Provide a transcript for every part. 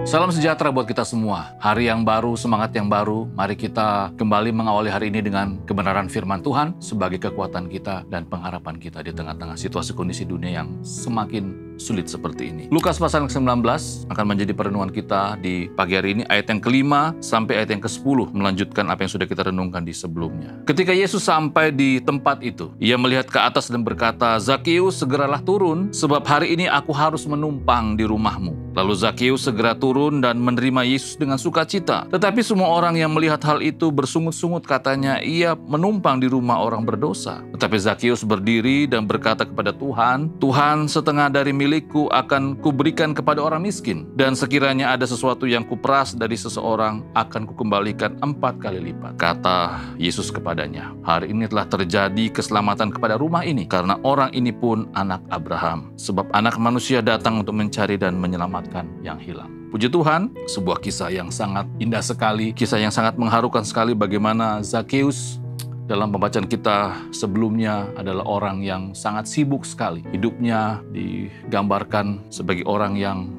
Salam sejahtera buat kita semua. Hari yang baru, semangat yang baru. Mari kita kembali mengawali hari ini dengan kebenaran firman Tuhan sebagai kekuatan kita dan pengharapan kita di tengah-tengah situasi kondisi dunia yang semakin sulit seperti ini. Lukas pasal ke-19 akan menjadi perenungan kita di pagi hari ini, ayat yang ke-5 sampai ayat yang ke-10, melanjutkan apa yang sudah kita renungkan di sebelumnya. Ketika Yesus sampai di tempat itu, ia melihat ke atas dan berkata, "Zakeus, segeralah turun, sebab hari ini aku harus menumpang di rumahmu." Lalu Zakeus segera turun dan menerima Yesus dengan sukacita. Tetapi semua orang yang melihat hal itu bersungut-sungut, katanya, "Ia menumpang di rumah orang berdosa." Tetapi Zakeus berdiri dan berkata kepada Tuhan, "Tuhan, setengah dari milikku akan kuberikan kepada orang miskin. Dan sekiranya ada sesuatu yang kuperas dari seseorang, akan kukembalikan 4 kali lipat." Kata Yesus kepadanya, "Hari ini telah terjadi keselamatan kepada rumah ini, karena orang ini pun anak Abraham. Sebab anak manusia datang untuk mencari dan menyelamatkan yang hilang." Puji Tuhan, sebuah kisah yang sangat indah sekali, kisah yang sangat mengharukan sekali bagaimana Zakeus dalam pembacaan kita sebelumnya adalah orang yang sangat sibuk sekali. Hidupnya digambarkan sebagai orang yang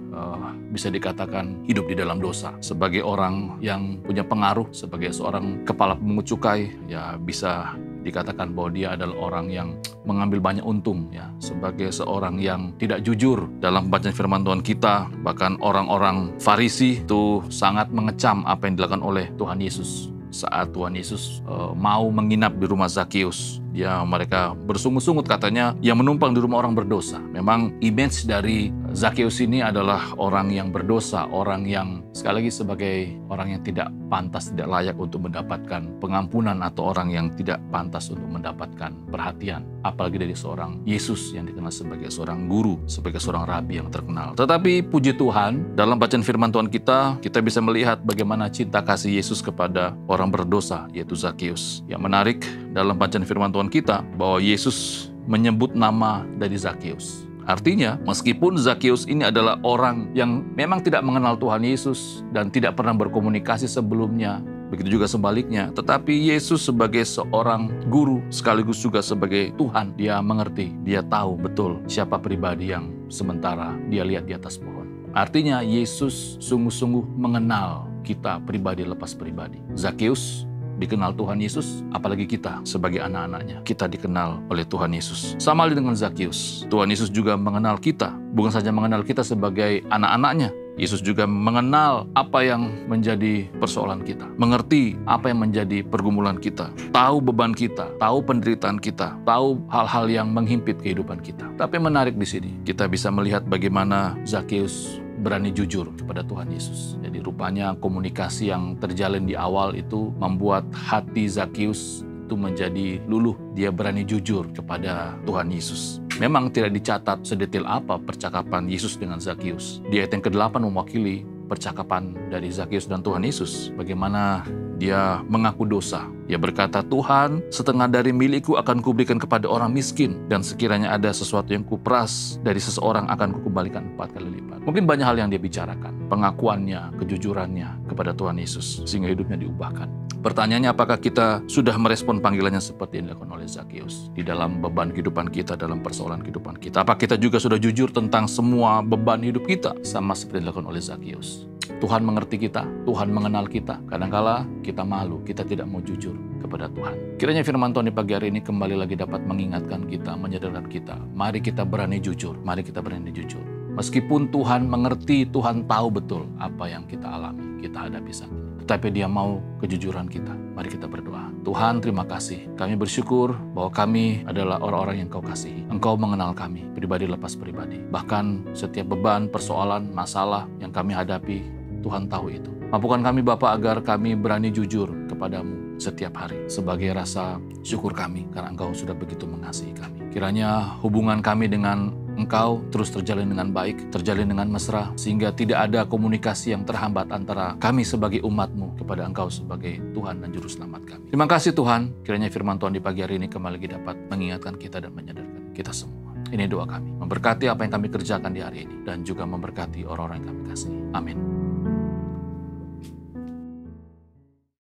bisa dikatakan hidup di dalam dosa. Sebagai orang yang punya pengaruh, sebagai seorang kepala pemungut cukai, ya bisa dikatakan bahwa dia adalah orang yang mengambil banyak untung, ya, sebagai seorang yang tidak jujur dalam pembacaan firman Tuhan kita. Bahkan orang-orang Farisi itu sangat mengecam apa yang dilakukan oleh Tuhan Yesus. Saat Tuhan Yesus mau menginap di rumah Zakeus, mereka bersungut-sungut, katanya yang menumpang di rumah orang berdosa. Memang image dari Zakeus ini adalah orang yang berdosa, orang yang sekali lagi sebagai orang yang tidak pantas, tidak layak untuk mendapatkan pengampunan, atau orang yang tidak pantas untuk mendapatkan perhatian, apalagi dari seorang Yesus yang dikenal sebagai seorang guru, sebagai seorang rabi yang terkenal. Tetapi puji Tuhan, dalam bacaan firman Tuhan kita bisa melihat bagaimana cinta kasih Yesus kepada orang berdosa, yaitu Zakeus. Yang menarik dalam bacaan firman Tuhan kita bahwa Yesus menyebut nama dari Zakeus. Artinya, meskipun Zakeus ini adalah orang yang memang tidak mengenal Tuhan Yesus dan tidak pernah berkomunikasi sebelumnya, begitu juga sebaliknya, tetapi Yesus sebagai seorang guru sekaligus juga sebagai Tuhan, dia mengerti, dia tahu betul siapa pribadi yang sementara dia lihat di atas pohon. Artinya, Yesus sungguh-sungguh mengenal kita pribadi lepas pribadi. Zakeus dikenal Tuhan Yesus, apalagi kita sebagai anak-anaknya. Kita dikenal oleh Tuhan Yesus. Sama halnya dengan Zakeus, Tuhan Yesus juga mengenal kita. Bukan saja mengenal kita sebagai anak-anaknya, Yesus juga mengenal apa yang menjadi persoalan kita. Mengerti apa yang menjadi pergumulan kita. Tahu beban kita, tahu penderitaan kita, tahu hal-hal yang menghimpit kehidupan kita. Tapi menarik di sini, kita bisa melihat bagaimana Zakeus berani jujur kepada Tuhan Yesus. Jadi rupanya komunikasi yang terjalin di awal itu membuat hati Zakeus itu menjadi luluh. Dia berani jujur kepada Tuhan Yesus. Memang tidak dicatat sedetail apa percakapan Yesus dengan Zakeus. Di ayat yang ke-8 mewakili percakapan dari Zakeus dan Tuhan Yesus. Bagaimana dia mengaku dosa. Dia berkata, "Tuhan, setengah dari milikku akan kuberikan kepada orang miskin. Dan sekiranya ada sesuatu yang kuperas dari seseorang, akan kukembalikan 4 kali lipat." Mungkin banyak hal yang dia bicarakan. Pengakuannya, kejujurannya kepada Tuhan Yesus. Sehingga hidupnya diubahkan. Pertanyaannya, apakah kita sudah merespon panggilannya seperti yang dilakukan oleh Zakeus? Di dalam beban kehidupan kita, dalam persoalan kehidupan kita. Apakah kita juga sudah jujur tentang semua beban hidup kita? Sama seperti yang dilakukan oleh Zakeus. Tuhan mengerti kita, Tuhan mengenal kita. Kadangkala kita malu, kita tidak mau jujur kepada Tuhan. Kiranya firman Tuhan di pagi hari ini kembali lagi dapat mengingatkan kita, menyadarkan kita. Mari kita berani jujur, mari kita berani jujur. Meskipun Tuhan mengerti, Tuhan tahu betul apa yang kita alami, kita hadapi saat ini. Tetapi Dia mau kejujuran kita. Mari kita berdoa. Tuhan, terima kasih. Kami bersyukur bahwa kami adalah orang-orang yang Kau kasihi. Engkau mengenal kami, pribadi lepas pribadi. Bahkan setiap beban, persoalan, masalah yang kami hadapi, Tuhan tahu itu. Mampukan kami Bapa agar kami berani jujur kepadamu setiap hari. Sebagai rasa syukur kami karena Engkau sudah begitu mengasihi kami. Kiranya hubungan kami dengan Engkau terus terjalin dengan baik, terjalin dengan mesra, sehingga tidak ada komunikasi yang terhambat antara kami sebagai umat-Mu kepada Engkau sebagai Tuhan dan Juru Selamat kami. Terima kasih Tuhan, kiranya firman Tuhan di pagi hari ini kembali lagi dapat mengingatkan kita dan menyadarkan kita semua. Ini doa kami, memberkati apa yang kami kerjakan di hari ini, dan juga memberkati orang-orang yang kami kasihi. Amin.